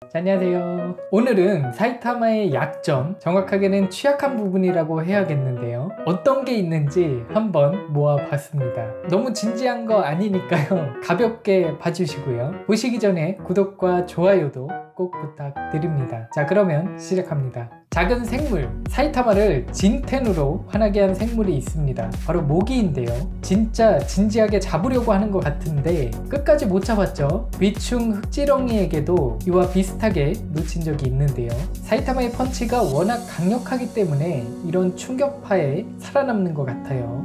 자, 안녕하세요. 오늘은 사이타마의 약점, 정확하게는 취약한 부분이라고 해야겠는데요. 어떤 게 있는지 한번 모아봤습니다. 너무 진지한 거 아니니까요. 가볍게 봐주시고요. 보시기 전에 구독과 좋아요도 꼭 부탁드립니다. 자, 그러면 시작합니다. 작은 생물, 사이타마를 진텐으로 화나게 한 생물이 있습니다. 바로 모기인데요. 진짜 진지하게 잡으려고 하는 것 같은데 끝까지 못 잡았죠. 위충 흑지렁이에게도 이와 비슷하게 놓친 적이 있는데요. 사이타마의 펀치가 워낙 강력하기 때문에 이런 충격파에 살아남는 것 같아요.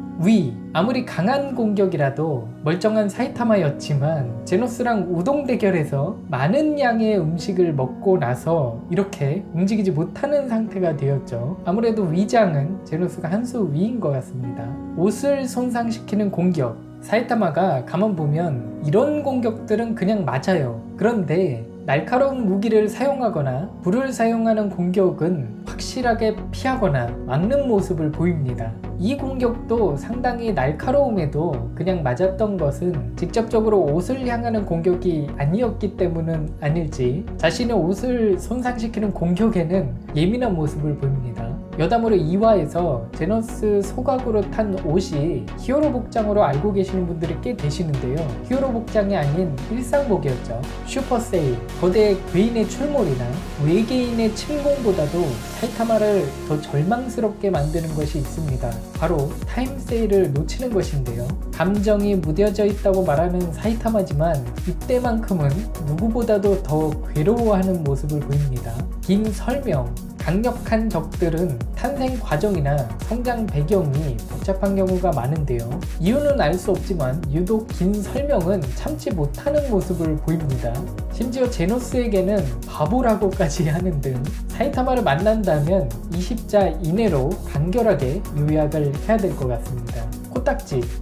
아무리 강한 공격이라도 멀쩡한 사이타마였지만 제노스랑 우동 대결에서 많은 양의 음식을 먹고 나서 이렇게 움직이지 못하는 상태가 되었죠. 아무래도 위장은 제노스가 한 수 위인 것 같습니다. 옷을 손상시키는 공격, 사이타마가 가만 보면 이런 공격들은 그냥 맞아요. 그런데 날카로운 무기를 사용하거나 불을 사용하는 공격은 확실하게 피하거나 막는 모습을 보입니다. 이 공격도 상당히 날카로움에도 그냥 맞았던 것은 직접적으로 옷을 향하는 공격이 아니었기 때문은 아닐지 자신의 옷을 손상시키는 공격에는 예민한 모습을 보입니다. 여담으로 2화에서 제노스 소각으로 탄 옷이 히어로 복장으로 알고 계시는 분들이 꽤 계시는데요. 히어로 복장이 아닌 일상복이었죠. 슈퍼세일, 거대 괴인의 출몰이나 외계인의 침공보다도 사이타마를 더 절망스럽게 만드는 것이 있습니다. 바로 타임세일을 놓치는 것인데요. 감정이 무뎌져 있다고 말하는 사이타마지만 이때만큼은 누구보다도 더 괴로워하는 모습을 보입니다. 긴 설명, 강력한 적들은 탄생 과정이나 성장 배경이 복잡한 경우가 많은데요. 이유는 알 수 없지만 유독 긴 설명은 참지 못하는 모습을 보입니다. 심지어 제노스에게는 바보라고까지 하는 등 사이타마를 만난다면 20자 이내로 간결하게 요약을 해야 될 것 같습니다.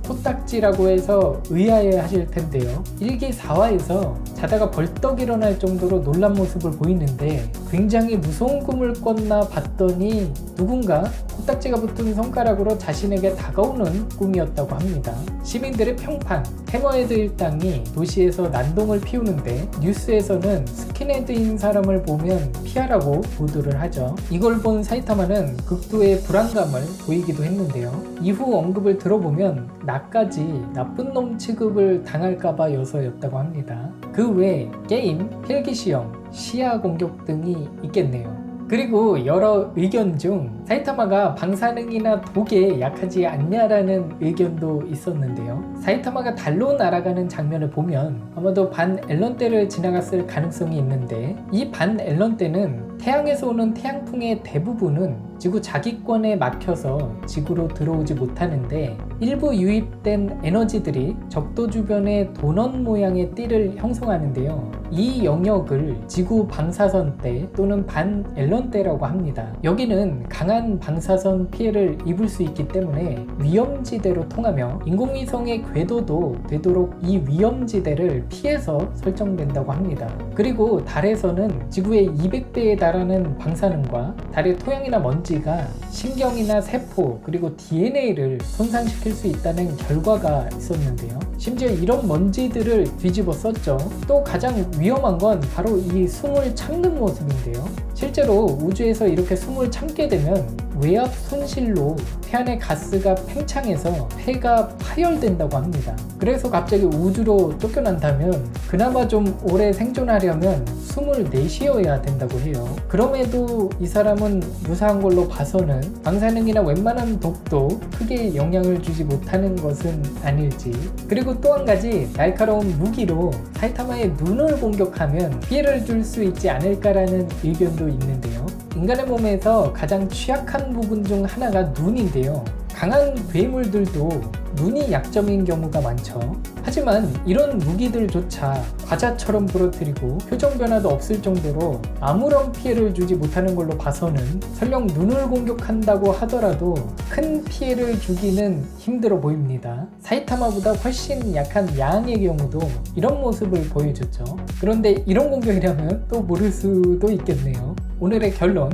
코딱지라고 해서 의아해 하실 텐데요. 1기 4화에서 자다가 벌떡 일어날 정도로 놀란 모습을 보이는데 굉장히 무서운 꿈을 꿨나 봤더니 누군가 코딱지가 붙은 손가락으로 자신에게 다가오는 꿈이었다고 합니다. 시민들의 평판, 해머헤드 일당이 도시에서 난동을 피우는데 뉴스에서는 스킨헤드인 사람을 보면 피하라고 보도를 하죠. 이걸 본 사이타마는 극도의 불안감을 보이기도 했는데요. 이후 언급을 들어보면 나까지 나쁜 놈 취급을 당할까봐 여서였다고 합니다. 그 외에 게임, 필기시험, 시야 공격 등이 있겠네요. 그리고 여러 의견 중 사이타마가 방사능이나 독에 약하지 않냐라는 의견도 있었는데요. 사이타마가 달로 날아가는 장면을 보면 아마도 반 앨런대를 지나갔을 가능성이 있는데 이 반 앨런대는 태양에서 오는 태양풍의 대부분은 지구 자기권에 막혀서 지구로 들어오지 못하는데 일부 유입된 에너지들이 적도 주변의 도넛 모양의 띠를 형성하는데요. 이 영역을 지구 방사선대 또는 반 앨런대라고 합니다. 여기는 강한 방사선 피해를 입을 수 있기 때문에 위험지대로 통하며 인공위성의 궤도도 되도록 이 위험지대를 피해서 설정된다고 합니다. 그리고 달에서는 지구의 200배에 달하는 방사능과 달의 토양이나 먼지가 신경이나 세포 그리고 DNA를 손상시킬 수 있다는 결과가 있었는데요. 심지어 이런 먼지들을 뒤집어 썼죠. 또 가장 위험한 건 바로 이 숨을 참는 모습인데요. 실제로 우주에서 이렇게 숨을 참게 되면 외압 손실로 폐 안의 가스가 팽창해서 폐가 파열된다고 합니다. 그래서 갑자기 우주로 쫓겨난다면 그나마 좀 오래 생존하려면 숨을 내쉬어야 된다고 해요. 그럼에도 이 사람은 무사한 걸로 봐서는 방사능이나 웬만한 독도 크게 영향을 주지 못하는 것은 아닐지. 그리고 또 한 가지 날카로운 무기로 사이타마의 눈을 공격하면 피해를 줄 수 있지 않을까라는 의견도 있는데요. 인간의 몸에서 가장 취약한 부분 중 하나가 눈인데요. 강한 괴물들도 눈이 약점인 경우가 많죠. 하지만 이런 무기들조차 과자처럼 부러뜨리고 표정 변화도 없을 정도로 아무런 피해를 주지 못하는 걸로 봐서는 설령 눈을 공격한다고 하더라도 큰 피해를 주기는 힘들어 보입니다. 사이타마보다 훨씬 약한 양의 경우도 이런 모습을 보여줬죠. 그런데 이런 공격이라면 또 모를 수도 있겠네요. 오늘의 결론,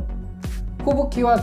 후부키와